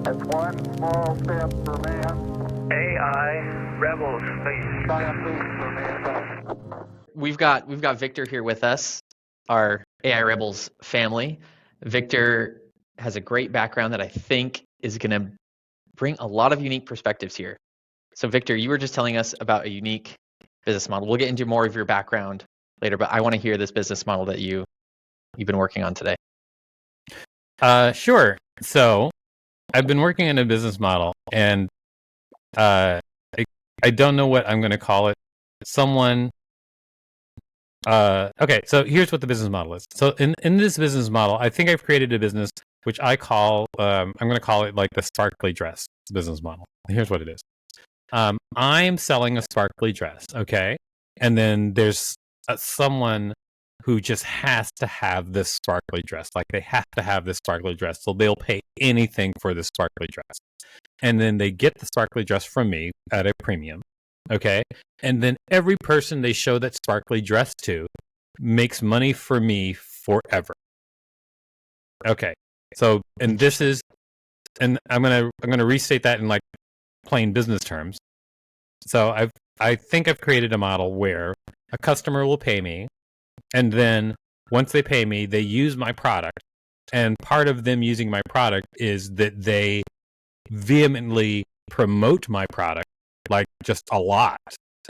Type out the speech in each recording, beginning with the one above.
That's one small step for man. AI rebels, please. Giant leap for mankind. We've got Victor here with us, our AI Rebels family. Victor has a great background that I think is going to bring a lot of unique perspectives here. So Victor, you were just telling us about a unique business model. We'll get into more of your background later, but I want to hear this business model that you've been working on today. Sure. So I've been working on a business model, and I don't know what I'm going to call it. Okay, so here's what the business model is. So in this business model, I think I've created a business which I call, I'm going to call it like the sparkly dress business model. Here's what it is. I'm selling a sparkly dress, okay? And then there's someone who just has to have this sparkly dress. Like they have to have this sparkly dress. So they'll pay anything for this sparkly dress. And then they get the sparkly dress from me at a premium. Okay. And then every person they show that sparkly dress to makes money for me forever. Okay. So, and this is, and I'm going to restate that in like plain business terms. So I think I've created a model where a customer will pay me, and then once they pay me, they use my product. And part of them using my product is that they vehemently promote my product, like just a lot.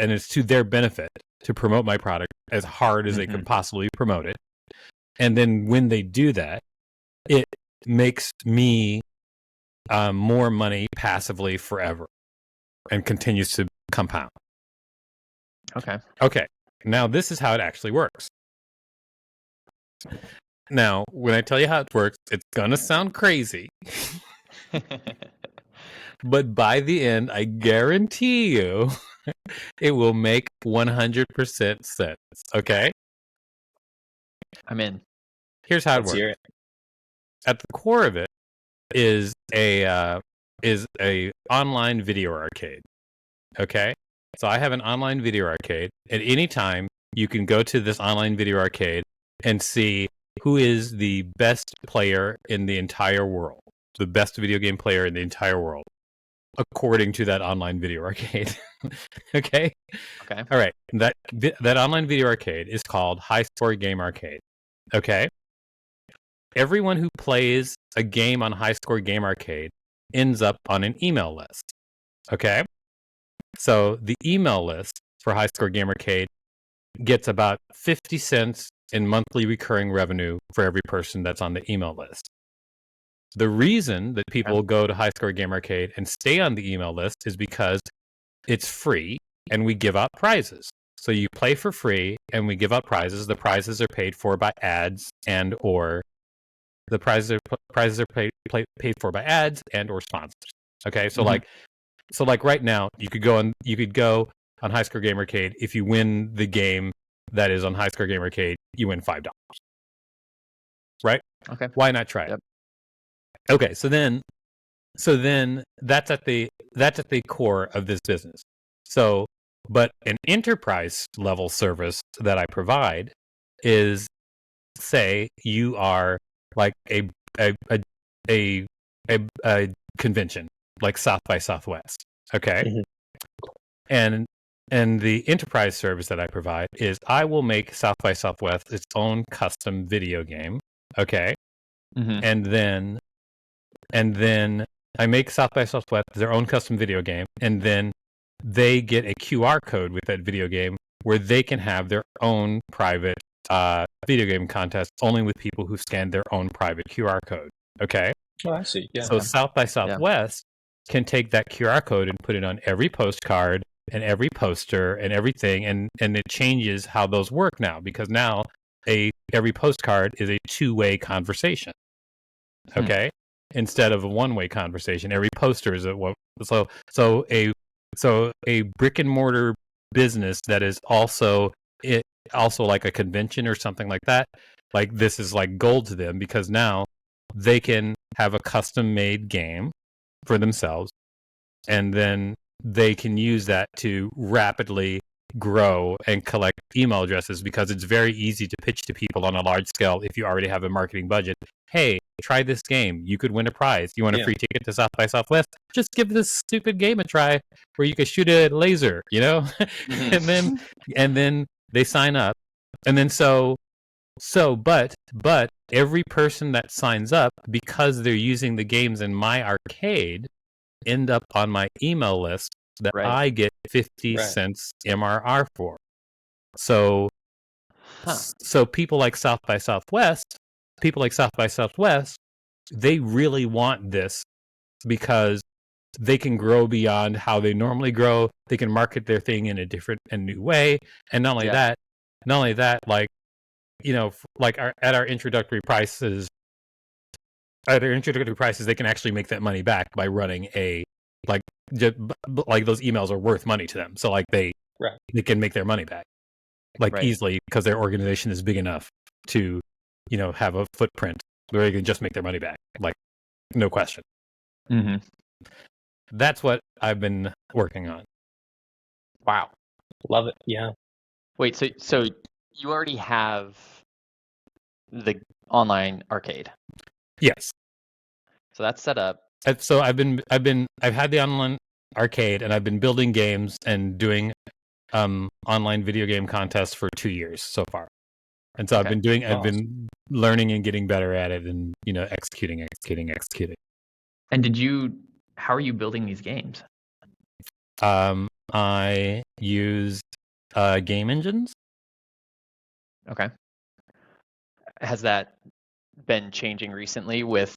And it's to their benefit to promote my product as hard as they can possibly promote it. And then when they do that, it makes me more money passively forever and continues to compound. Okay. Now this is how it actually works. Now, when I tell you how it works, it's going to sound crazy. But by the end, I guarantee you, it will make 100% sense. Okay? I'm in. Here's how it works. At the core of it is a online video arcade. Okay? So I have an online video arcade. At any time, you can go to this online video arcade and see who is the best player in the entire world, the best video game player in the entire world, according to that online video arcade. Okay? Okay. All right. That online video arcade is called High Score Game Arcade. Okay? Everyone who plays a game on High Score Game Arcade ends up on an email list. Okay? So the email list for High Score Game Arcade gets about 50 cents in monthly recurring revenue for every person that's on the email list. The reason that people go to High Score Game Arcade and stay on the email list is because it's free and we give out prizes. So you play for free and we give out prizes. The prizes are paid for by ads and or the prizes are paid for by ads and or sponsors. Okay, so like right now you could go on High Score Game Arcade. If you win the game that is on High Score Game Arcade, you win $5. Right? Okay. Why not try it? Yep. Okay, so then that's at the core of this business. So, but an enterprise level service that I provide is, say you are like a convention like South by Southwest, okay? And the enterprise service that I provide is I will make South by Southwest its own custom video game, okay? And then I make South by Southwest their own custom video game, and then they get a QR code with that video game where they can have their own private video game contest only with people who scan their own private QR code. Okay? Oh, I see. Yeah. So South by Southwest can take that QR code and put it on every postcard and every poster and everything, and it changes how those work now, because now every postcard is a two-way conversation. Okay? Instead of a one-way conversation, every poster is a one. So a brick and mortar business that is also like a convention or something like that. Like this is like gold to them, because now they can have a custom made game for themselves, and then they can use that to rapidly grow and collect email addresses because it's very easy to pitch to people on a large scale if you already have a marketing budget. Hey, try this game. You could win a prize. You want a free ticket to South by Southwest? Just give this stupid game a try where you can shoot a laser, you know? and then they sign up. And then but every person that signs up, because they're using the games in my arcade, end up on my email list that I get 50 cents MRR for. So people like South by Southwest, they really want this because they can grow beyond how they normally grow. They can market their thing in a different and new way. And not only that, like, you know, like at our introductory prices, they can actually make that money back by running like those emails are worth money to them. So like they can make their money back easily because their organization is big enough to, you know, have a footprint where they can just make their money back. Like, no question. Mm-hmm. That's what I've been working on. Wow. Love it. Yeah. Wait, so you already have the online arcade? Yes. So that's set up. So I've had the online arcade, and I've been building games and doing online video game contests for 2 years so far. And so I've been learning and getting better at it, and, you know, executing. And how are you building these games? I used game engines. Okay. Has that been changing recently with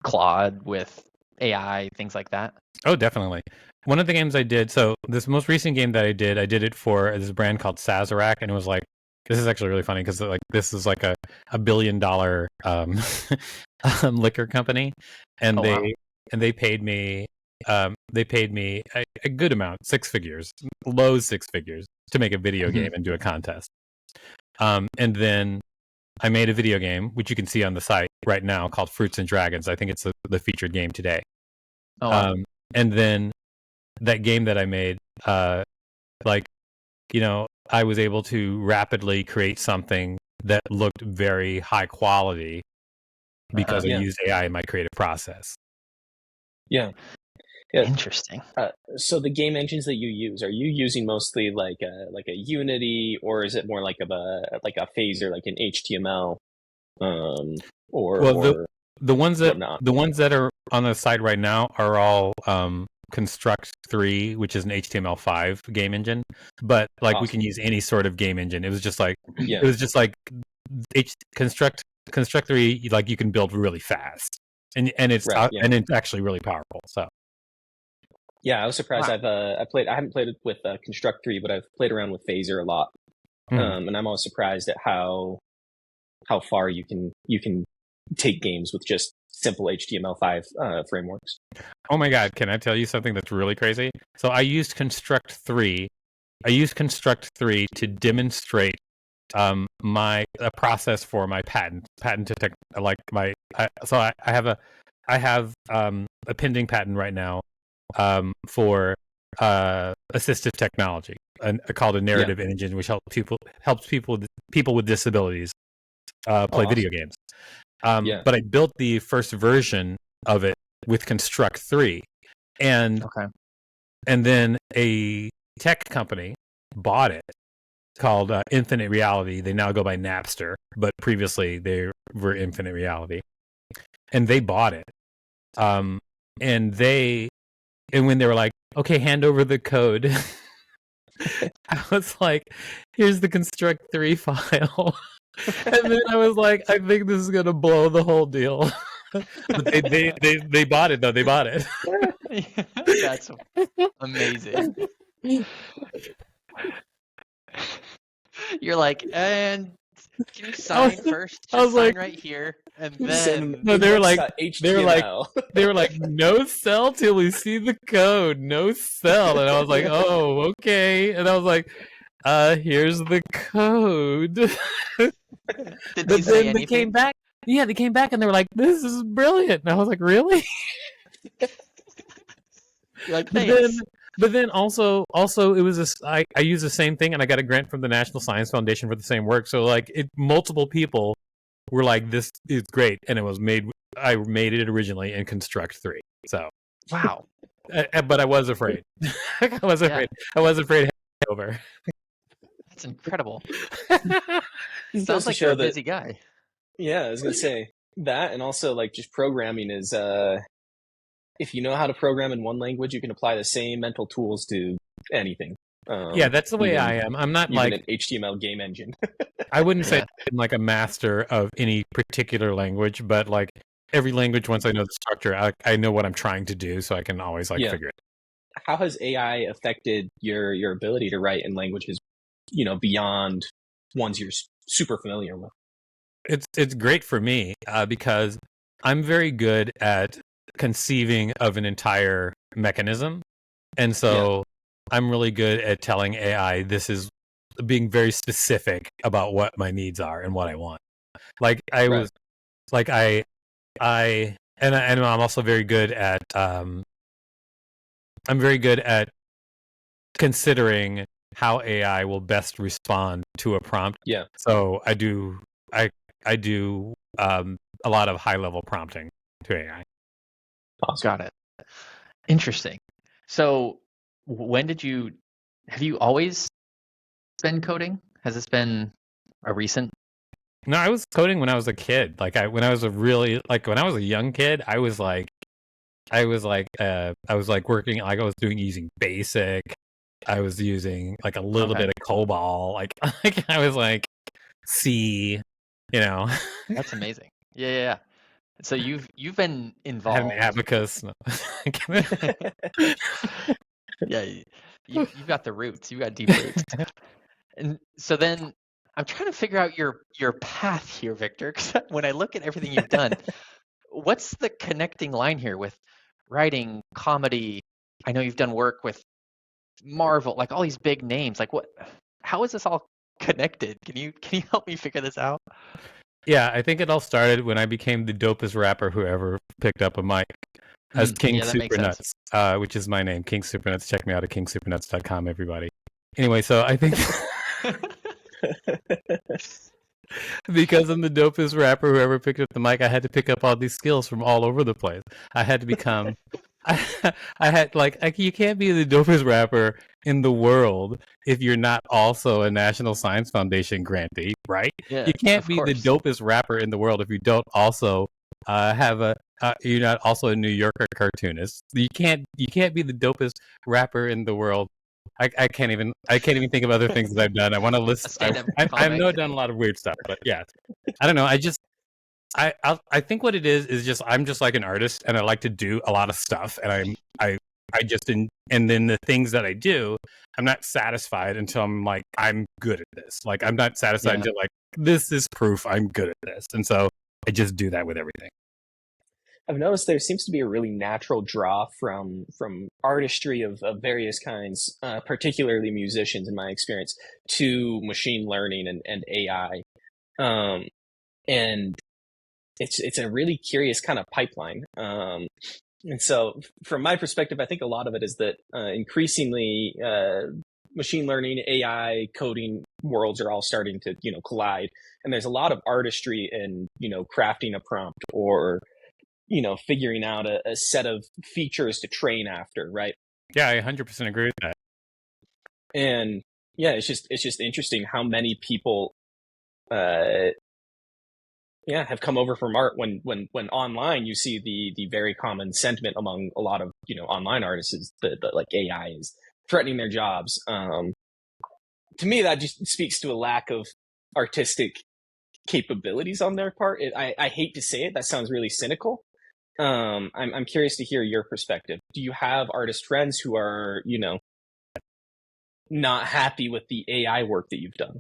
Claude, with AI, things like that? Oh, definitely. One of the games I did, so this most recent game that I did it for this brand called Sazerac, and it was like, this is actually really funny because like this is like a $1 billion liquor company, and they paid me a good amount, low six figures, to make a video game and do a contest. And then I made a video game, which you can see on the site right now, called Fruits and Dragons. I think it's the featured game today. And then that game that I made, like, you know, I was able to rapidly create something that looked very high quality because I used AI in my creative process. Yeah. Interesting. So the game engines that you use, are you using mostly like a Unity, or is it more like a phaser, like an HTML, the ones that are on the site right now are all Construct 3, which is an HTML5 game engine, but like we can use any sort of game engine. It was just like Construct 3, like you can build really fast, and it's actually really powerful. So. Yeah, I was surprised. Wow. I haven't played with Construct 3, but I've played around with Phaser a lot, and I'm always surprised at how far you can take games with just simple HTML5 frameworks. Oh my God! Can I tell you something that's really crazy? So I used Construct 3. To demonstrate a process for my patent to tech, like my. I have a pending patent right now. For assistive technology, called a narrative engine, which helps people with disabilities play video games. But I built the first version of it with Construct 3, and then a tech company bought it, called Infinite Reality. They now go by Napster, but previously they were Infinite Reality, and they bought it. And when they were like, okay, hand over the code, I was like, here's the Construct 3 file. And then I was like, I think this is going to blow the whole deal. But they bought it, though. They bought it. That's amazing. You're like, and can you sign first? I was sign like, right here, and then they were like, no sell till we see the code, no sell. And I was like, oh, okay. And I was like, here's the code. Did they say anything? They came back. Yeah, they came back and they were like, this is brilliant. And I was like, really? You're like, thanks. But then also it was this. I used the same thing, and I got a grant from the National Science Foundation for the same work. So like, multiple people were like, "This is great," and it was made. I made it originally in Construct 3. So Wow. but I was afraid. I was afraid. I was afraid to hand it over. That's incredible. Goes Sounds to like show you're a that- busy guy. Yeah, I was gonna say that, and also like just programming is if you know how to program in one language, you can apply the same mental tools to anything. Yeah, that's the way even- I am. I'm not Even like an HTML game engine. I wouldn't say Yeah. I'm like a master of any particular language, but like every language, once I know the structure, I know what I'm trying to do, so I can always like Yeah. figure it. How has AI affected your ability to write in languages, beyond ones you're super familiar with? It's great for me because I'm very good at conceiving of an entire mechanism, and so I'm really good at telling AI this is being very specific about what my needs are and what I want. Like I Right. was like and I'm also very good at I'm very good at considering how AI will best respond to a prompt. Yeah. So I do a lot of high level prompting to AI. Awesome. Got it. Interesting. So have you always been coding? Has this been a recent? No, I was coding when I was a kid. When I was a young kid, I was working, like I was using BASIC. I was using like a little bit of COBOL. Like I was like C, That's amazing. Yeah. So you've been I had involved. an abacus. No. Yeah, you've got the roots. You've got deep roots. And so then I'm trying to figure out your path here, Victor, because when I look at everything you've done, what's the connecting line here with writing, comedy? I know you've done work with Marvel, like all these big names. Like how is this all connected? Can you help me figure this out? Yeah, I think it all started when I became the dopest rapper who ever picked up a mic as King yeah, that makes sense. Supernuts, which is my name, King Supernuts. Check me out at kingsupernuts.com, everybody. Anyway, so I think because I'm the dopest rapper who ever picked up the mic, I had to pick up all these skills from all over the place. I had to become you can't be the dopest rapper in the world if you're not also a National Science Foundation grantee, right? Yeah, You can't of be the course. dopest rapper in the world if you don't also you're not also a New Yorker cartoonist. You can't be the dopest rapper in the world. I can't even think of other things that I've done. I want to list. I know I've done a lot of weird stuff, but yeah, I don't know. I think what it is just I'm just like an artist, and I like to do a lot of stuff, and and then the things that I do, I'm not satisfied until I'm like I'm good at this. Like I'm not satisfied until like this is proof I'm good at this, and so I just do that with everything. I've noticed there seems to be a really natural draw from artistry of various kinds, particularly musicians, in my experience, to machine learning and AI, and it's a really curious kind of pipeline. And so, from my perspective, I think a lot of it is that increasingly machine learning, AI, coding worlds are all starting to collide, and there's a lot of artistry in crafting a prompt or figuring out a set of features to train after, right? Yeah, I 100% agree with that. And yeah, it's just interesting how many people, have come over from art when online you see the very common sentiment among a lot of online artists is that like AI is threatening their jobs. To me, that just speaks to a lack of artistic capabilities on their part. I hate to say it, that sounds really cynical. I'm curious to hear your perspective. Do you have artist friends who are, not happy with the AI work that you've done?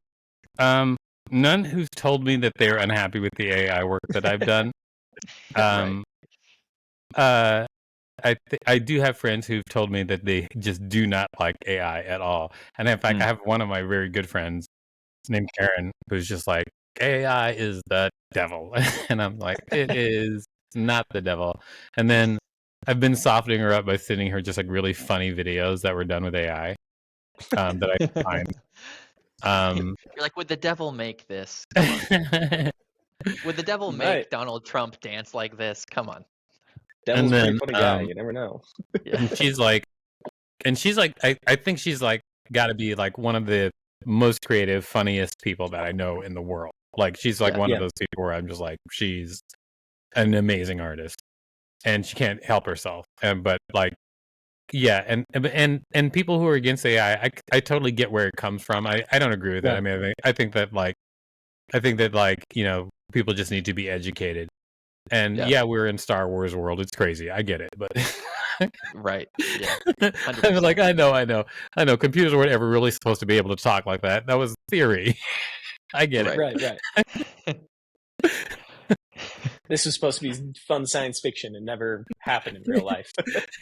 None who's told me that they're unhappy with the AI work that I've done. I do have friends who've told me that they just do not like AI at all. And in fact, I have one of my very good friends named Karen who's just like, AI is the devil. And I'm like, it is not the devil. And then I've been softening her up by sending her just like really funny videos that were done with AI that I could find. You're like, would the devil make this? Come on. Would the devil make Right. Donald Trump dance like this? Come on. Devil's a then, pretty funny guy. You never know. Yeah. and she's like, I think she's like got to be like one of the most creative, funniest people that I know in the world. Like she's like Yeah. one Yeah. of those people where I'm just like, she's an amazing artist, and she can't help herself. But like, yeah, and people who are against AI, I totally get where it comes from. I don't agree with that. Yeah. I mean, I think that you know, people just need to be educated. And Yeah. yeah, we're in Star Wars world. It's crazy. I get it, but Right. Yeah. I'm like, I know. Computers weren't ever really supposed to be able to talk like that. That was theory. I get it. Right. This was supposed to be fun science fiction and never happened in real life.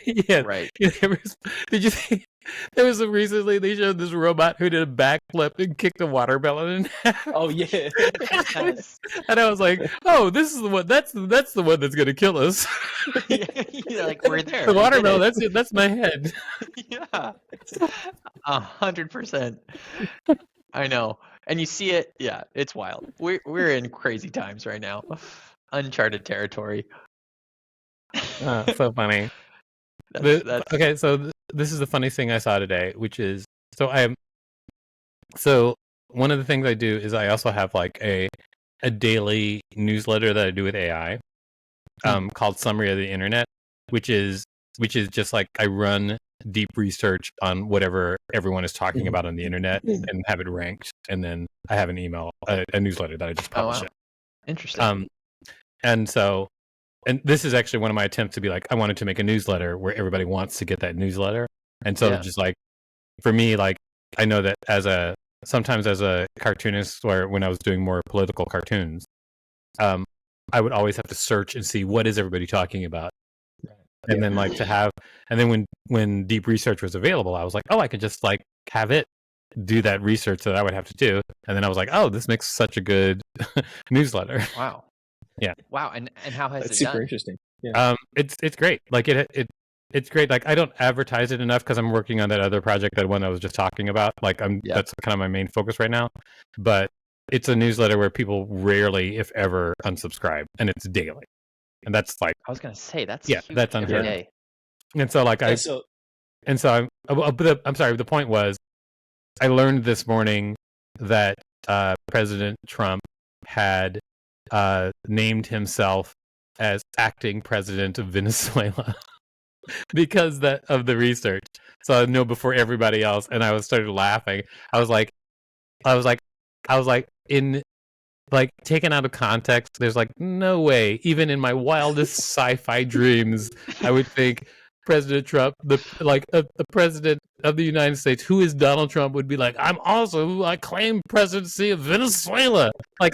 Yeah. Right. Did you see? There was recently they showed this robot who did a backflip and kicked a watermelon in half. Oh yeah. Yes. And I was like, oh, this is the one. That's the one that's gonna kill us. Yeah, like we're there. The We did watermelon. it. That's it. That's my head. Yeah. 100%. I know. And you see it, yeah, it's wild. We're in crazy times right now. Uncharted territory. So funny. That's Okay, so this is the funniest thing I saw today, which is so one of the things I do is I also have like a daily newsletter that I do with AI, called Summary of the Internet, which is just like I run deep research on whatever everyone is talking about on the internet and have it ranked, and then I have an email, a newsletter that I just publish. wow. Interesting. And this is actually one of my attempts to be like, I wanted to make a newsletter where everybody wants to get that newsletter. And so Yeah. just like, for me, like, I know that sometimes as a cartoonist, or when I was doing more political cartoons, I would always have to search and see what is everybody talking about. And then like and then when deep research was available, I was like, oh, I could just like have it do that research that I would have to do. And then I was like, oh, this makes such a good newsletter. Wow. Yeah. Wow. And how has That's it super done? interesting. Yeah. It's great. Like it's great. Like I don't advertise it enough because I'm working on that other project, that one I was just talking about. Like that's kind of my main focus right now. But it's a newsletter where people rarely, if ever, unsubscribe, and it's daily. And that's like, I was gonna say that's yeah, huge that's every unheard of. day. And so like Yeah, so I'm sorry. The point was, I learned this morning that President Trump had named himself as acting president of Venezuela because of the research. So I know before everybody else, and I started laughing. I was like, in like taken out of context, there's like no way, even in my wildest sci-fi dreams, I would think President Trump, the president of the United States, who is Donald Trump, would be like, I claim presidency of Venezuela. Like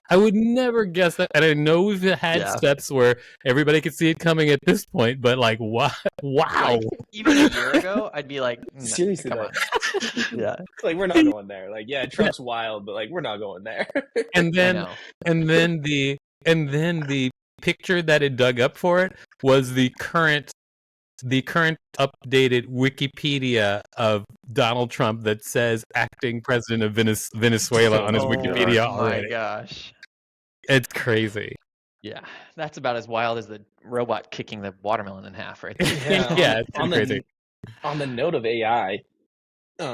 I would never guess that. And I know we've had steps where everybody could see it coming at this point, but like, wow. Like, even a year ago, I'd be like, no, seriously, come though. on. Yeah. Like we're not going there. Like, yeah, Trump's wild, but like we're not going there. And then the picture that it dug up for it was the current updated Wikipedia of Donald Trump that says acting president of Venezuela on his Wikipedia already. Oh my gosh. It's crazy. Yeah, that's about as wild as the robot kicking the watermelon in half right there. Yeah, it's crazy. On the note of AI,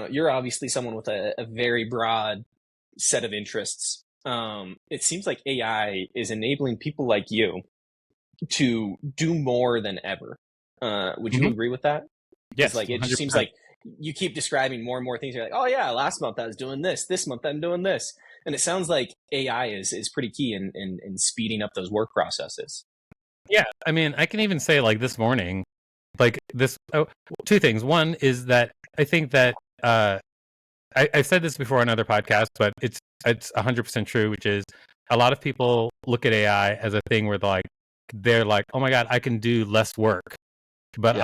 you're obviously someone with a very broad set of interests. It seems like AI is enabling people like you to do more than ever. Would you agree with that? Yes. Like it just 100%. seems like you keep describing more and more things. You're like, oh yeah, last month I was doing this. This month I'm doing this. And it sounds like AI is pretty key in speeding up those work processes. Yeah, I mean, I can even say like this morning, like this. Two things. One is that I think that I've said this before on other podcasts, but it's 100% true, which is a lot of people look at AI as a thing where they're like, oh my god, I can do less work, but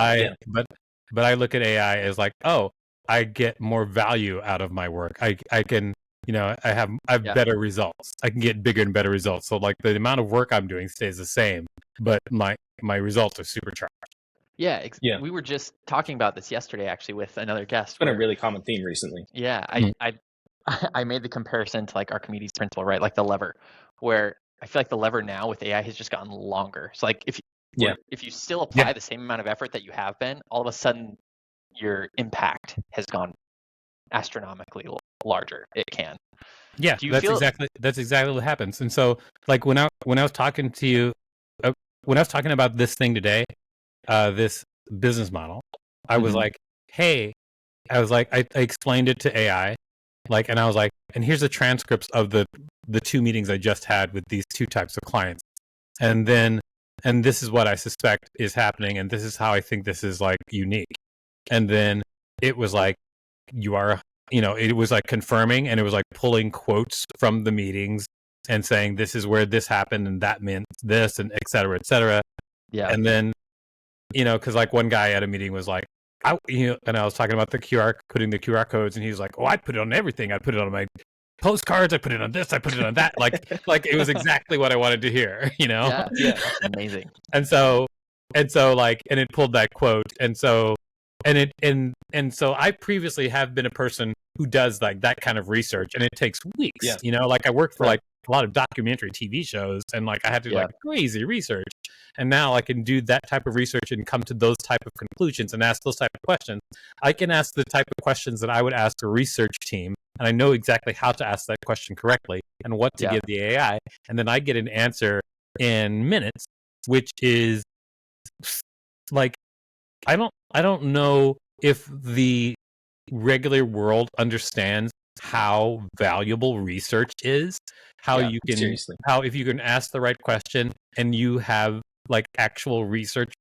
but I look at AI as like, oh, I get more value out of my work. I can, I have better results. I can get bigger and better results. So like the amount of work I'm doing stays the same, but my results are supercharged. Yeah, Yeah. we were just talking about this yesterday, actually, with another guest. It's been a really common theme recently. Yeah, Mm. I made the comparison to like Archimedes' principle, right? Like the lever, where I feel like the lever now with AI has just gotten longer. So like if you still apply the same amount of effort that you have been, all of a sudden your impact has gone astronomically larger. It can. Yeah, Do you that's feel exactly what happens. And so, like when I was talking to you, when I was talking about this thing today, this business model, I was like, hey, I explained it to AI, like, and I was like, and here's the transcripts of the 2 meetings I just had with these 2 types of clients, and this is what I suspect is happening, and this is how I think this is like unique. And then it was like, it was like confirming, and it was like pulling quotes from the meetings and saying this is where this happened and that meant this, and et cetera, et cetera. Yeah. And then, because like one guy at a meeting was like, and I was talking about putting the QR codes, and he was like, oh, I put it on everything. I put it on my postcards. I put it on this. I put it on that. Like it was exactly what I wanted to hear, Yeah, that's amazing. And so it pulled that quote. And so I previously have been a person who does like that kind of research, and it takes weeks. Yeah. Like I worked for like a lot of documentary TV shows, and like I had to do like crazy research. And now I can do that type of research and come to those type of conclusions and ask those type of questions. I can ask the type of questions that I would ask a research team, and I know exactly how to ask that question correctly and what to give the AI, and then I get an answer in minutes, which is like, I don't know if the regular world understands how valuable research is, how you can seriously. how if you can ask the right question and you have like actual research,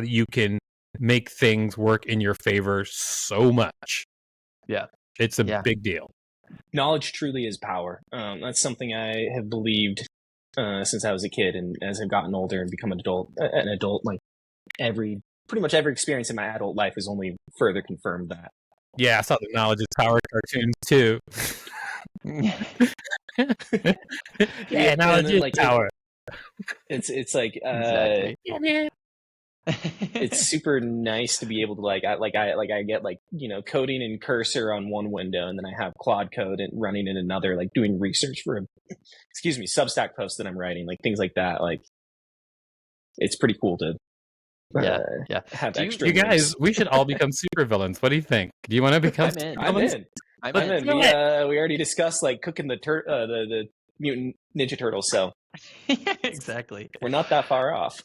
you can make things work in your favor so much. Yeah, it's a big deal. Knowledge truly is power. That's something I have believed since I was a kid, and as I've gotten older and become an adult, like pretty much every experience in my adult life has only further confirmed that. Yeah, I saw the knowledge is power cartoons too. Yeah, knowledge is power. It's like exactly. It's super nice to be able to I get coding in Cursor on one window, and then I have Claude Code and running in another, like doing research for a Substack post that I'm writing, like things like that. Like it's pretty cool to have extra. You guys, we should all become supervillains. What do you think? Do you want to become? I'm in. We already discussed like cooking the mutant Ninja Turtles, so exactly. We're not that far off.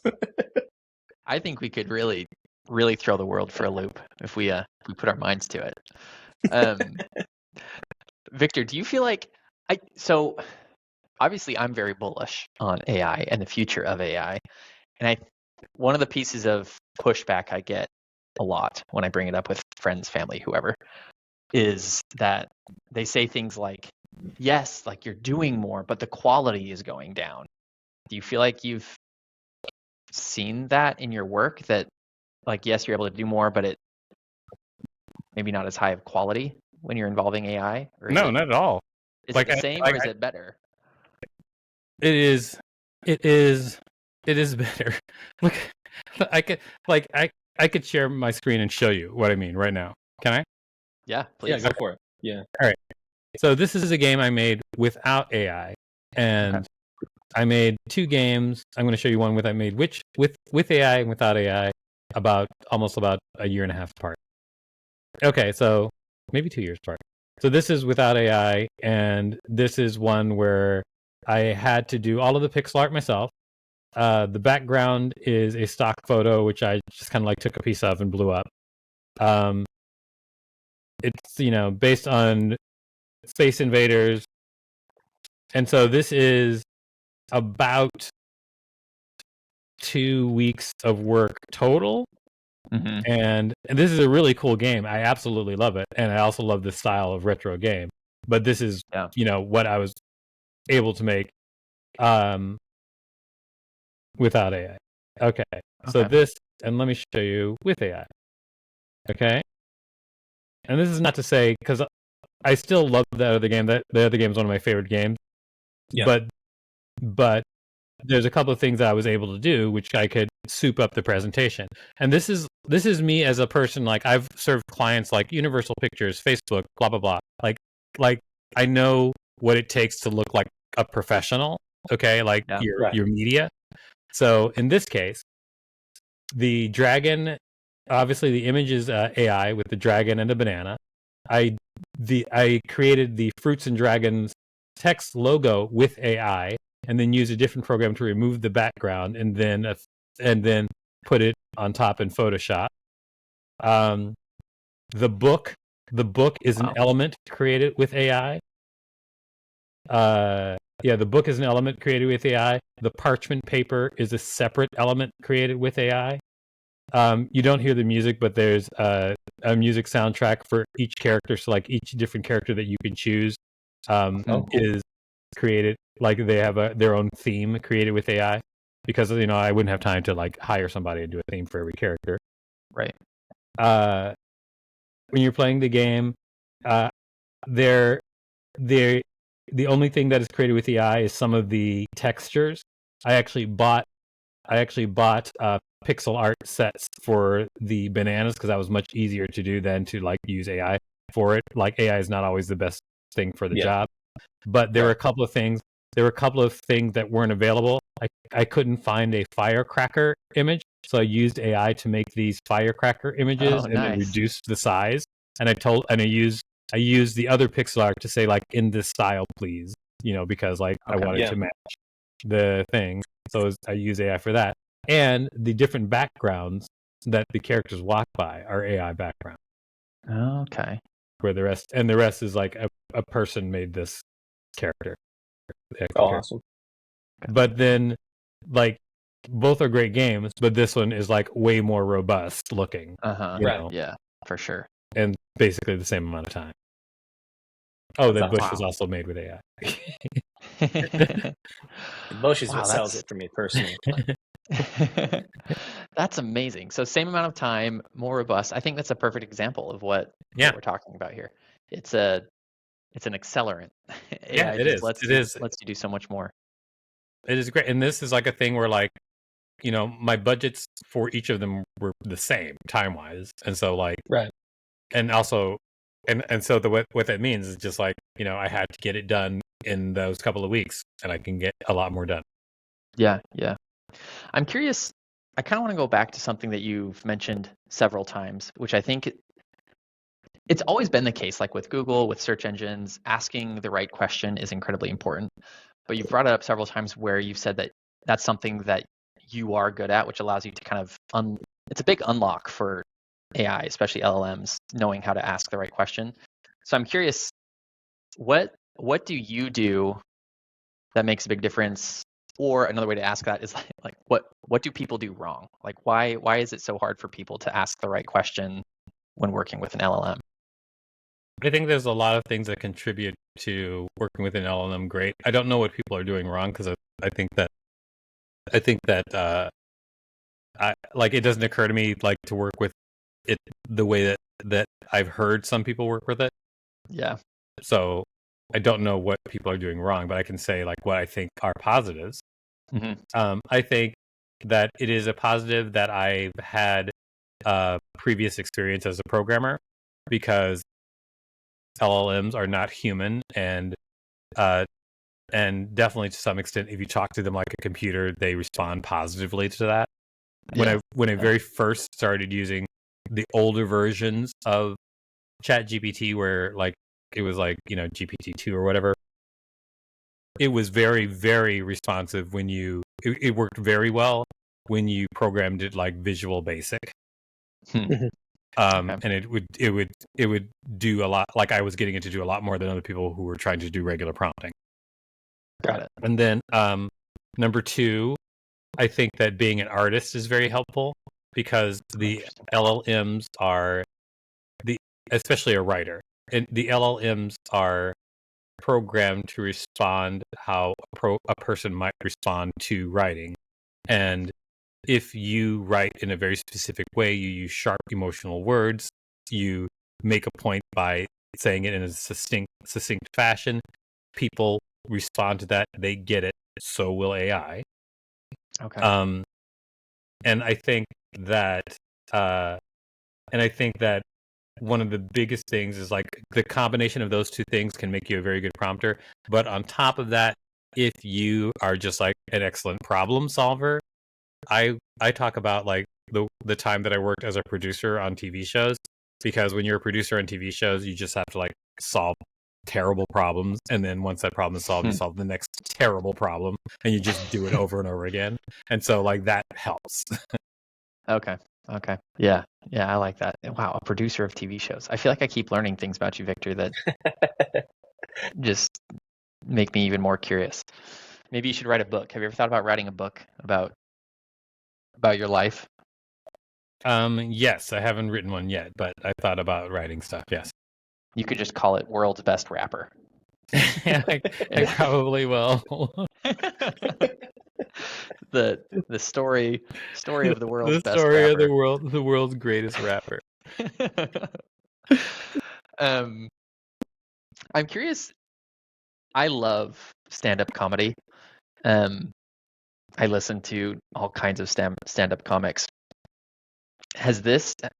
I think we could really, really throw the world for a loop if we put our minds to it. Victor, do you feel like so obviously I'm very bullish on AI and the future of AI, and one of the pieces of pushback I get a lot when I bring it up with friends, family, whoever, is that they say things like, yes, like you're doing more, but the quality is going down. Do you feel like you've seen that in your work, that like, yes, you're able to do more, but it maybe not as high of quality when you're involving AI? Or no, not at all. Is it the same or is it better? It is better. Look, I could share my screen and show you what I mean right now. Can I? Yeah, please. Yeah, go for it. Yeah. All right. So this is a game I made without AI, and I made 2 games. I'm going to show you one with AI and without AI, almost about a year and a half apart. Okay, so maybe 2 years apart. So this is without AI, and this is one where I had to do all of the pixel art myself. The background is a stock photo, which I just kind of like took a piece of and blew up. It's based on Space Invaders, and so this is about 2 weeks of work total. Mm-hmm. And this is a really cool game. I absolutely love it, and I also love this style of retro game. But this is what I was able to make without AI. Okay. So this, and let me show you with AI. Okay. And this is not to say, because I still love the other game. The other game is one of my favorite games. Yeah. But there's a couple of things that I was able to do, which I could soup up the presentation. And this is me as a person. Like I've served clients like Universal Pictures, Facebook, blah blah blah. Like I know what it takes to look like a professional. Okay, like your media. So in this case, the dragon, obviously the image is AI with the dragon and the banana. I created the fruits and dragons text logo with AI, and then use a different program to remove the background, and then put it on top in Photoshop. The book is an element created with AI. The book is an element created with AI. The parchment paper is a separate element created with AI. You don't hear the music, but there's a music soundtrack for each character. So like each different character that you can choose is created, like they have their own theme created with AI, because I wouldn't have time to like hire somebody to do a theme for every character. Right. When you're playing the game, the only thing that is created with AI is some of the textures. I actually bought pixel art sets for the bananas because that was much easier to do than to like use AI for it. Like AI is not always the best thing for the job, but there were a couple of things. There were a couple of things that weren't available. I couldn't find a firecracker image, so I used AI to make these firecracker images and then reduced the size. And I used the other pixel art to say like in this style, please, because like I wanted to match the thing. So I use AI for that. And the different backgrounds that the characters walk by are AI background. Okay. Where the rest is like a person made this character. Awesome. But then, like, both are great games, but this one is like way more robust looking. Yeah, for sure. And basically the same amount of time. Oh, the bush was also made with AI. The bush is what sells it for me personally. That's amazing. So same amount of time, more robust. I think that's a perfect example of what we're talking about here. It's an accelerant. AI it is. Lets you do so much more. It is great. And this is like a thing where like, my budgets for each of them were the same time wise. And so like, and also, and so what that means is just like, I had to get it done in those couple of weeks and I can get a lot more done. Yeah. I'm curious. I kind of want to go back to something that you've mentioned several times, which I think it's always been the case, like with Google, with search engines, asking the right question is incredibly important. But you've brought it up several times where you've said that that's something that you are good at, which allows you to kind of, it's a big unlock for AI, especially LLMs, knowing how to ask the right question. So I'm curious, what do you do that makes a big difference? Or another way to ask that is like what do people do wrong? Like why is it so hard for people to ask the right question when working with an LLM? I think there's a lot of things that contribute to working with an LLM great. I don't know what people are doing wrong because I think that it doesn't occur to me like to work with it the way that I've heard some people work with it. Yeah. So I don't know what people are doing wrong, but I can say like what I think are positives. Mm-hmm. I think that it is a positive that I've had previous experience as a programmer, because LLMs are not human, and definitely to some extent, if you talk to them like a computer, they respond positively to that. When I very first started using the older versions of ChatGPT, where like it was like GPT-2 or whatever, it was very, very responsive when it worked very well when you programmed it like Visual Basic. And it would do a lot. Like I was getting it to do a lot more than other people who were trying to do regular prompting. Got it. And then number two, I think that being an artist is very helpful, because the LLMs are especially a writer, and the LLMs are programmed to respond how a person might respond to writing. And if you write in a very specific way, you use sharp emotional words, you make a point by saying it in a succinct fashion, people respond to that, they get it, so will AI. Okay. Um, and I think that uh, one of the biggest things is like the combination of those two things can make you a very good prompter. But on top of that, if you are just like an excellent problem solver, I talk about like the time that I worked as a producer on TV shows, because when you're a producer on TV shows, you just have to like solve terrible problems, and then once that problem is solved, you solve the next terrible problem, and you just do it over and over again. And so like that helps. Okay. Okay. Yeah. Yeah, I like that. Wow, a producer of TV shows. I feel like I keep learning things about you, Victor, that just make me even more curious. Maybe you should write a book. Have you ever thought about writing a book about your life? Yes, I haven't written one yet, but I thought about writing stuff. Yes. You could just call it World's Best Rapper. Yeah, I probably will. The story of the world's The best story of rapper. the world's greatest rapper. I'm curious. I love stand-up comedy. I listen to all kinds of stand-up comics.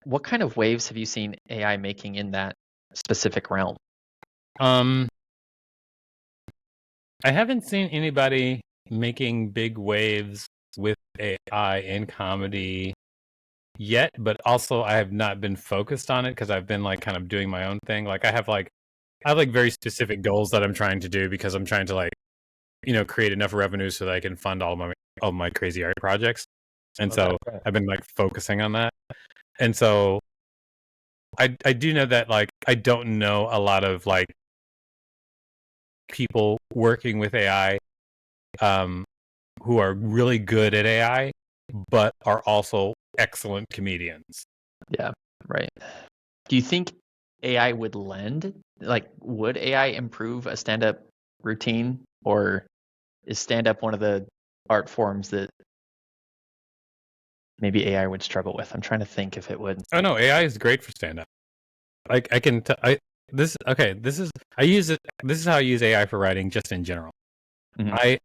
What kind of waves have you seen AI making in that specific realm? I haven't seen anybody making big waves with AI in comedy yet, but also I have not been focused on it because I've been like kind of doing my own thing. Like I have very specific goals that I'm trying to do because I'm trying to like, create enough revenue so that I can fund all my crazy art projects. And so I've been like focusing on that. And so I do know that like I don't know a lot of like people working with AI who are really good at AI but are also excellent comedians. Yeah, right. Do you think AI would would AI improve a stand-up routine, or is stand-up one of the art forms that maybe AI would struggle with? I'm trying to think if it would. Oh no, AI is great for stand up. Like I can this is how I use AI for writing just in general. Mhm.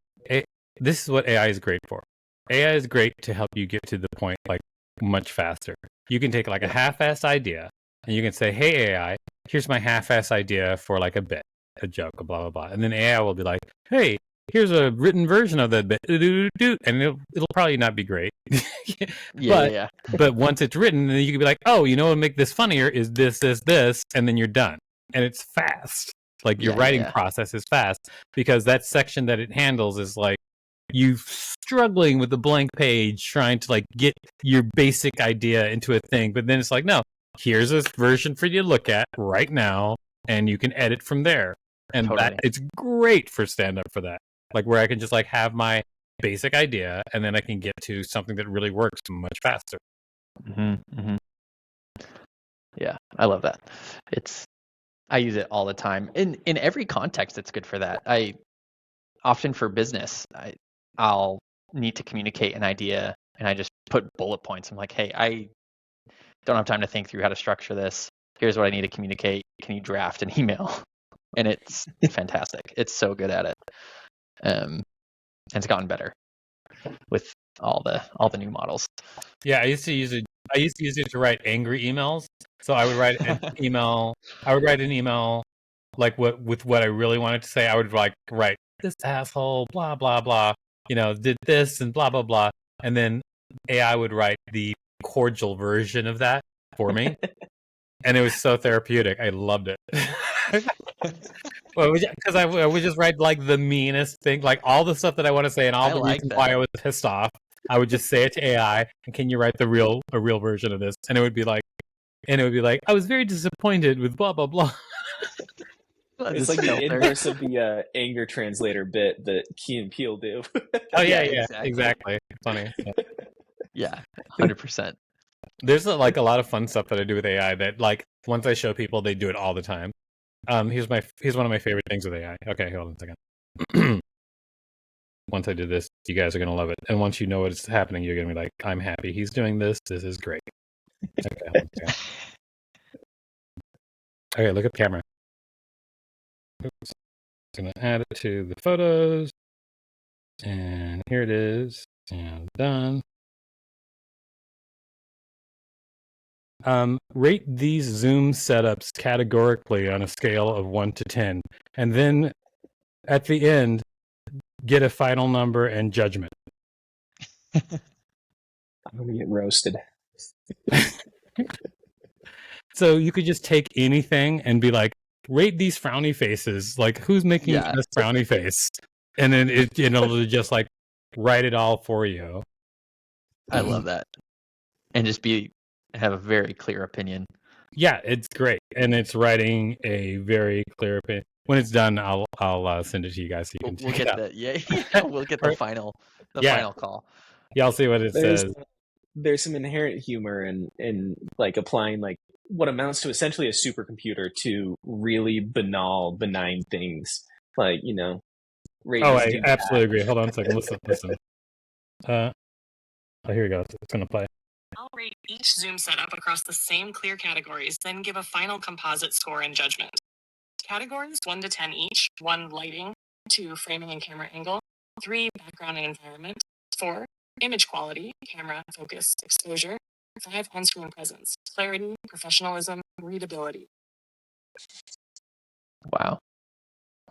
This is what AI is great for. AI is great to help you get to the point like much faster. You can take like a half-assed idea and you can say, "Hey AI, here's my half-assed idea for like a bit, a joke, blah blah blah." And then AI will be like, "Hey, here's a written version of that bit." And it'll probably not be great. Yeah. But once it's written, then you can be like, "Oh, what would make this funnier is this," and then you're done. And it's fast. Like your writing process is fast because that section that it handles is like you struggling with the blank page trying to like get your basic idea into a thing, but then it's like, no, here's this version for you to look at right now and you can edit from there. And Totally. that it's great for stand up for that. Like where I can just like have my basic idea and then I can get to something that really works much faster. Mm-hmm. Yeah, I love that. I use it all the time. In every context, it's good for that. I often for business, I'll need to communicate an idea and I just put bullet points. I'm like, hey, I don't have time to think through how to structure this. Here's what I need to communicate. Can you draft an email? And it's fantastic. It's so good at it. And it's gotten better with all the new models. Yeah, I used to use it to write angry emails. So I would write an email. I would write an email like with what I really wanted to say. I would like write this asshole, blah blah blah. Did this and blah blah blah, and then AI would write the cordial version of that for me, and it was so therapeutic. I loved it. Well, because I would just write like the meanest thing, like all the stuff that I want to say and all the reasons why I was pissed off. I would just say it to AI, and can you write a real version of this? And it would be like, I was very disappointed with blah blah blah. It's like the inverse of the anger translator bit that Key and Peele do. Oh yeah, exactly. Funny. Yeah, 100%. There's like a lot of fun stuff that I do with AI that like once I show people, they do it all the time. Here's one of my favorite things with AI. Okay, hold on a second. Once I do this, you guys are gonna love it. And once you know what's happening, you're gonna be like, I'm happy he's doing this. This is great. Okay, look at the camera. Oops. I'm gonna add it to the photos. And here it is. And done. Rate these Zoom setups categorically on a scale of 1 to 10. And then at the end, get a final number and judgment. I'm going to get roasted. So you could just take anything and be like, rate these frowny faces. Like, who's making the best frowny face? And then it'll just like write it all for you. I love that. And just have a very clear opinion. Yeah, it's great. And it's writing a very clear opinion. When it's done, I'll send it to you guys so you can We'll check get it out. we'll get the final call. Yeah, I'll see what it says. There's some inherent humor in like applying like what amounts to essentially a supercomputer to really benign things. Like, I absolutely agree. Hold on a second. Listen. Here we go. It's going to play. I'll rate each Zoom setup across the same clear categories, then give a final composite score and judgment. Categories 1 to 10 each. 1, lighting. 2, framing and camera angle. 3, background and environment. 4, image quality, camera, focus, exposure. 5, on-screen presence, clarity, professionalism, readability. Wow.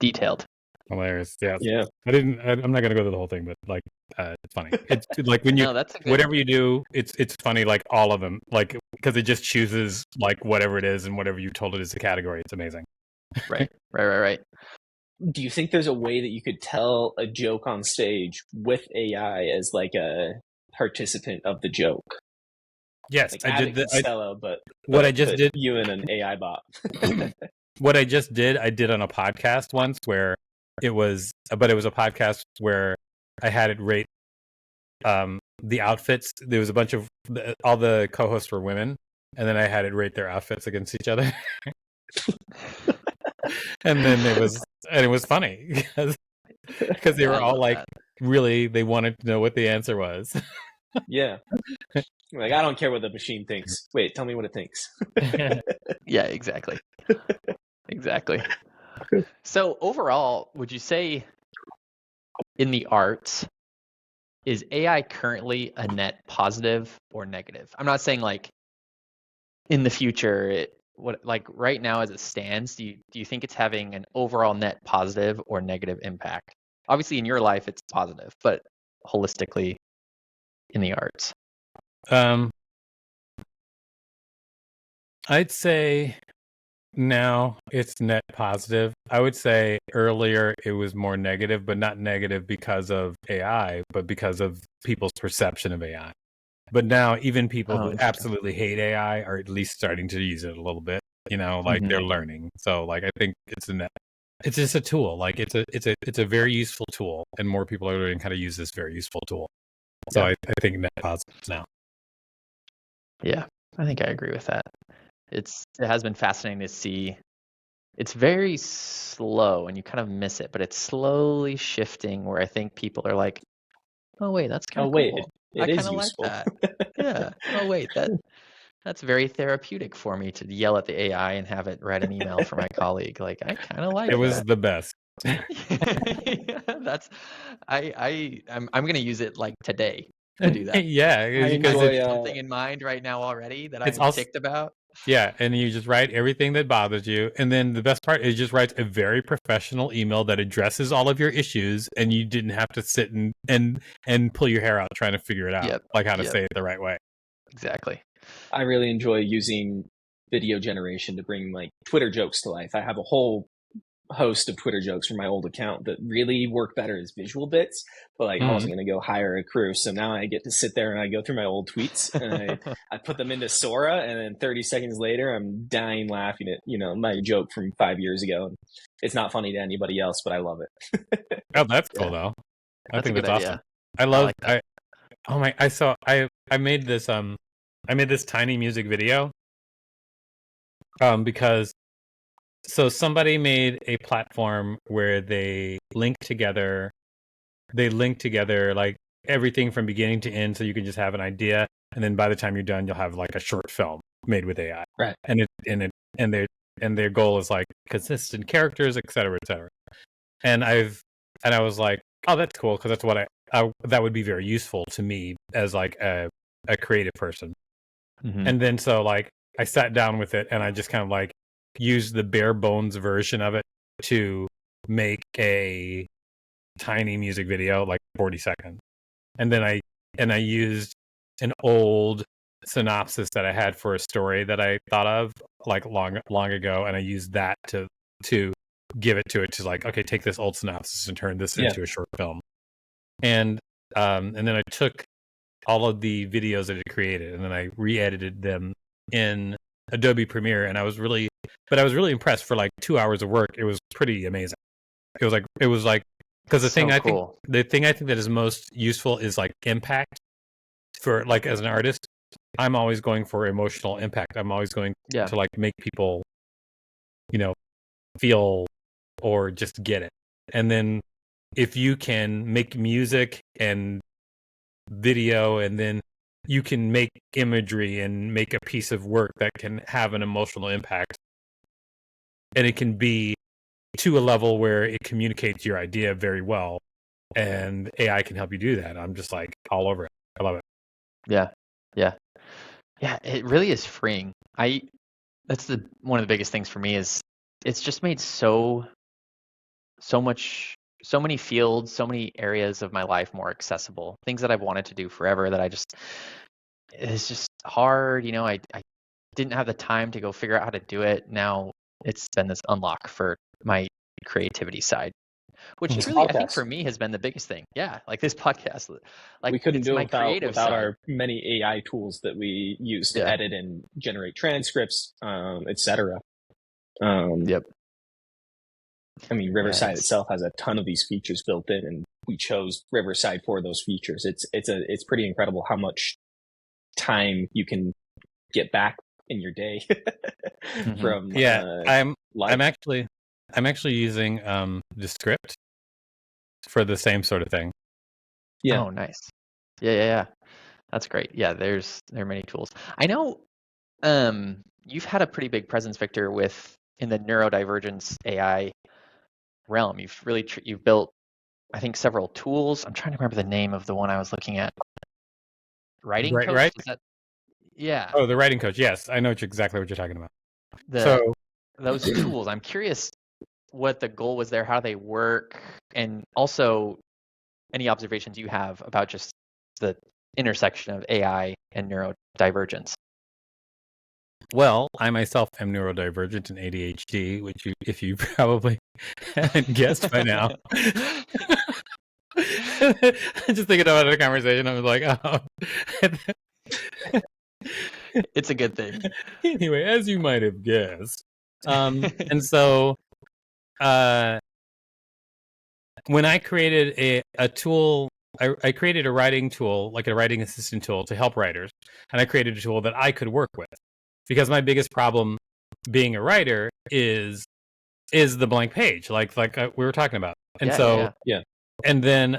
Detailed. Hilarious. Yeah. Yeah. I'm not going to go through the whole thing, but like, it's funny. It's like when you, whatever you do, it's funny, like all of them, like, because it just chooses like whatever it is and whatever you told it is the category. It's amazing. Right. Do you think there's a way that you could tell a joke on stage with AI as like a participant of the joke? Yes, like I did. But what I just did, you and an AI bot. What I just did, I did on a podcast once where it was a podcast where I had it rate the outfits. There was a bunch of all the co-hosts were women, and then I had it rate their outfits against each other. And then it was funny because they were all like, really, they wanted to know what the answer was. Yeah. Like, I don't care what the machine thinks. Wait, tell me what it thinks. Yeah, exactly. Exactly. So overall, would you say in the arts, is AI currently a net positive or negative? I'm not saying like in the future, right now as it stands, do you think it's having an overall net positive or negative impact? Obviously in your life it's positive, but holistically in the arts. I'd say now it's net positive. I would say earlier it was more negative, but not negative because of AI, but because of people's perception of AI. But now even people who absolutely hate AI are at least starting to use it a little bit, like they're learning. So like I think it's just a tool. Like it's a very useful tool, and more people are learning how to use this very useful tool. So I think net positives now. Yeah, I think I agree with that. It has been fascinating to see. It's very slow and you kind of miss it, but it's slowly shifting where I think people are like, oh wait, that's kind of cool. I kind of like that. Yeah. Oh wait, that's very therapeutic for me to yell at the AI and have it write an email for my colleague. Like I kind of like it. Was the best. I'm gonna use it like today to do that. Yeah, because it's something in mind right now already that I'm ticked about. Yeah, and you just write everything that bothers you, and then the best part is just writes a very professional email that addresses all of your issues, and you didn't have to sit and pull your hair out trying to figure it out, like how to say it the right way. Exactly. I really enjoy using video generation to bring like Twitter jokes to life. I have a whole host of Twitter jokes from my old account that really work better as visual bits, but like I wasn't going to go hire a crew. So now I get to sit there and I go through my old tweets and I put them into Sora, and then 30 seconds later I'm dying laughing at, my joke from 5 years ago. It's not funny to anybody else, but I love it. Oh, that's cool though. I think that's awesome. I love I made this tiny music video because so somebody made a platform where they link together like everything from beginning to end, so you can just have an idea, and then by the time you're done, you'll have like a short film made with AI. Right. And their goal is like consistent characters, et cetera, et cetera. And I was like, oh, that's cool, because that would be very useful to me as like a creative person. Mhm. And then so like I sat down with it and I just kind of like used the bare bones version of it to make a tiny music video, like 40 seconds. And then I used an old synopsis that I had for a story that I thought of like long ago, and I used that to give it to like, okay, take this old synopsis and turn this into a short film. And then I took all of the videos that it created and then I re-edited them in Adobe Premiere, and I was really impressed. For like 2 hours of work, it was pretty amazing. It was like because the thing I think that is most useful is like impact. For like as an artist, I'm always going for emotional impact. I'm always going to like make people, feel or just get it. And then if you can make music and video, and then you can make imagery and make a piece of work that can have an emotional impact, and it can be to a level where it communicates your idea very well, and AI can help you do that. I'm just like all over it. I love it. Yeah, it really is freeing. That's one of the biggest things for me is it's just made so many fields, so many areas of my life more accessible. Things that I've wanted to do forever that it's just hard. I didn't have the time to go figure out how to do it. Now it's been this unlock for my creativity side, which This really, I podcast. think for me has been the biggest thing. Yeah, like this podcast. Like we couldn't it's do my it creative without side. our many AI tools that we use to edit and generate transcripts, etc. Yep. I mean, Riverside itself has a ton of these features built in, and we chose Riverside for those features. It's pretty incredible how much time you can get back in your day from I'm actually using the script for the same sort of thing. Yeah. Oh, nice. Yeah. That's great. Yeah, there are many tools. I know you've had a pretty big presence, Victor, in the neurodivergence AI realm. You've really you've built, I think, several tools. I'm trying to remember the name of the one I was looking at. Writing coach? Right? Is that? Yeah. Oh, the writing coach. Yes, I know exactly what you're talking about. Those tools, I'm curious what the goal was there, how they work, and also any observations you have about just the intersection of AI and neurodivergence. Well, I myself am neurodivergent and ADHD, which if you probably haven't guessed by now. Just thinking about the conversation, I was like, oh. It's a good thing. Anyway, as you might have guessed. And so when I created a tool, I created a writing tool, like a writing assistant tool to help writers. And I created a tool that I could work with. Because my biggest problem being a writer is the blank page, like we were talking about. And and then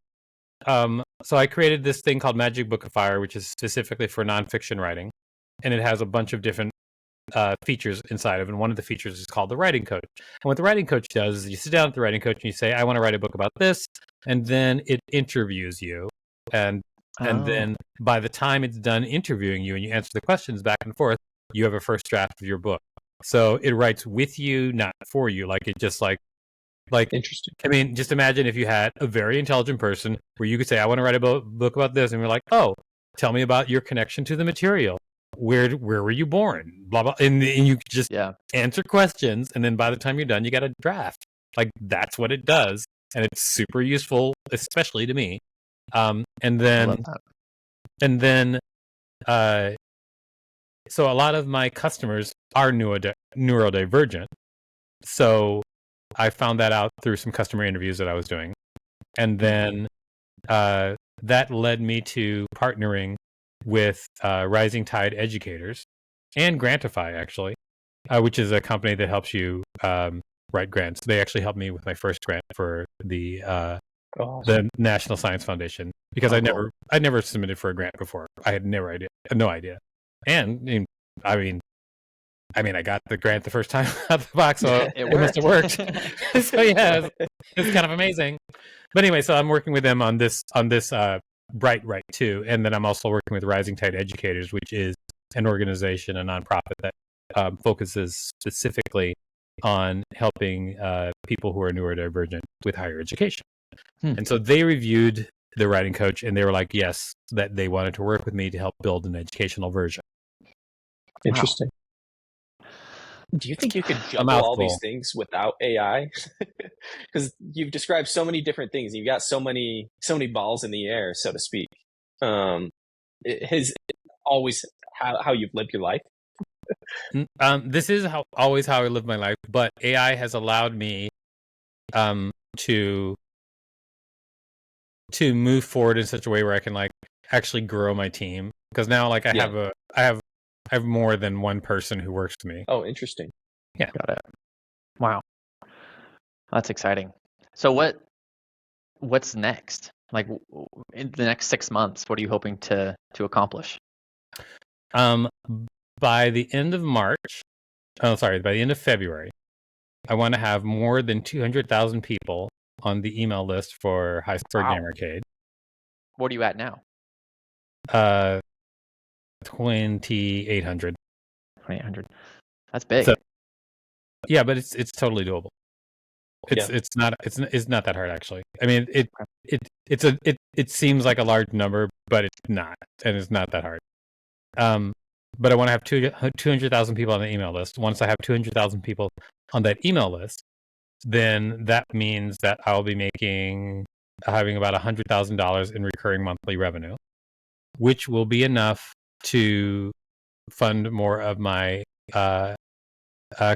so I created this thing called Magic Bookifier, which is specifically for nonfiction writing, and it has a bunch of different features inside of it. And one of the features is called the writing coach. And what the writing coach does is you sit down with the writing coach and you say, I want to write a book about this, and then it interviews you, and then by the time it's done interviewing you and you answer the questions back and forth, you have a first draft of your book. So it writes with you, not for you. Like it just like interesting. I mean, just imagine if you had a very intelligent person where you could say, I want to write a book about this. And we're like, oh, tell me about your connection to the material. Where were you born? Blah, blah. And you just answer questions. And then by the time you're done, you got a draft. Like that's what it does. And it's super useful, especially to me. And then so a lot of my customers are neurodivergent. So I found that out through some customer interviews that I was doing. And then that led me to partnering with Rising Tide Educators and Grantify, actually, which is a company that helps you write grants. They actually helped me with my first grant for the National Science Foundation, because I never submitted for a grant before. I had no idea. And I mean, I mean, I got the grant the first time out of the box, so It it must have worked. worked. So yeah, it's kind of amazing. But anyway, so I'm working with them on this Bright Right too, and then I'm also working with Rising Tide Educators, which is an organization, a nonprofit that focuses specifically on helping people who are neurodivergent with higher education. And so they reviewed the writing coach, and they were like, yes, that they wanted to work with me to help build an educational version. Interesting. Do you think you could juggle all these mouthful. things without AI? Because you've described so many different things. You've got so many balls in the air, so to speak. Has always how you've lived your life? This is always how I live my life, but AI has allowed me to move forward in such a way where I can like actually grow my team, because now like I have more than one person who works with me. Oh, interesting. Yeah. Got it. Wow. That's exciting. So what's next? Like in the next 6 months, what are you hoping to accomplish? By the end of by the end of February, I want to have more than 200,000 people on the email list for High Score Wow. Gamercade. What are you at now? 2,800. 2,800. That's big. So, yeah, but it's totally doable. It's not that hard actually. I mean, it seems like a large number, but it's not, and it's not that hard. But I want to have 200,000 people on the email list. Once I have 200,000 people on that email list, then that means that I'll be having about $100,000 in recurring monthly revenue, which will be enough to fund more of my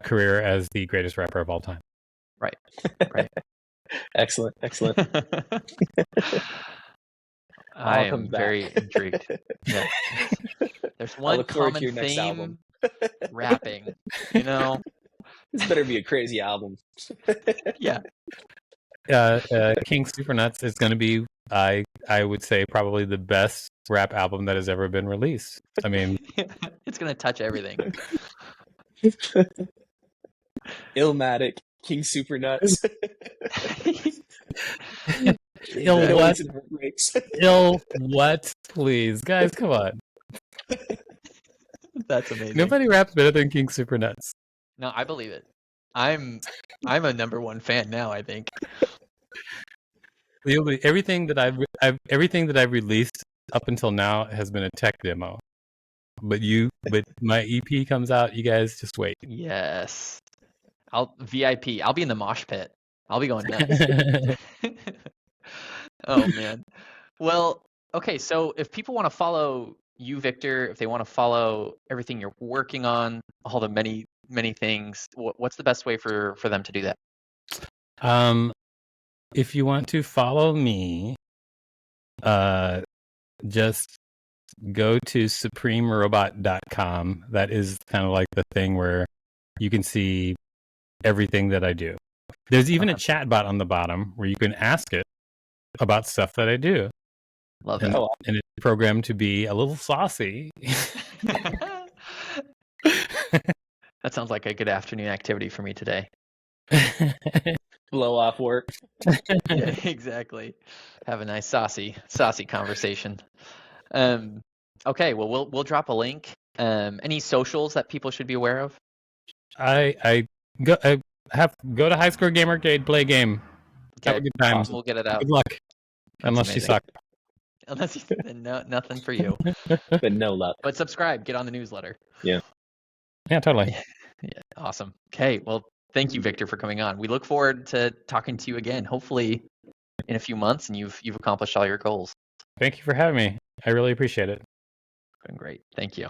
career as the greatest rapper of all time. Right. Excellent. I come am back. very intrigued. Yeah. There's I one look forward to common your next theme: album. rapping. You know? This better be a crazy album. Yeah. King Supernuts is going to be, I would say, probably the best rap album that has ever been released. I mean, It's gonna touch everything. Illmatic, King Supernuts. Ill what? and heartbreaks. Ill what? Please, guys, come on. That's amazing. Nobody raps better than King Supernuts. No, I believe it. I'm a #1 fan now, I think. Everything that I've released up until now has been a tech demo. But my EP comes out, you guys just wait. Yes. I'll VIP. I'll be in the mosh pit. I'll be going nuts. Oh man. Well, okay, so if people want to follow you, Victor, if they want to follow everything you're working on, all the many things, what's the best way for them to do that? If you want to follow me, just go to supremerobot.com. That is kind of like the thing where you can see everything that I do. There's even a chat bot on the bottom where you can ask it about stuff that I do. Love and, it. and it's programmed to be a little saucy. That sounds like a good afternoon activity for me today. Blow off work. Yeah, exactly. Have a nice saucy conversation. Okay, well we'll drop a link. Any socials that people should be aware of? I go to High Score Gamercade, play a game. Okay, have a good time. awesome. We'll get it out. Good luck. Unless you amazing. suck. Unless you no, nothing for you. But no luck. But subscribe, get on the newsletter. Yeah, totally. Yeah, awesome. Okay, well, thank you, Victor, for coming on. We look forward to talking to you again, hopefully in a few months, and you've accomplished all your goals. Thank you for having me. I really appreciate it. Been great. Thank you.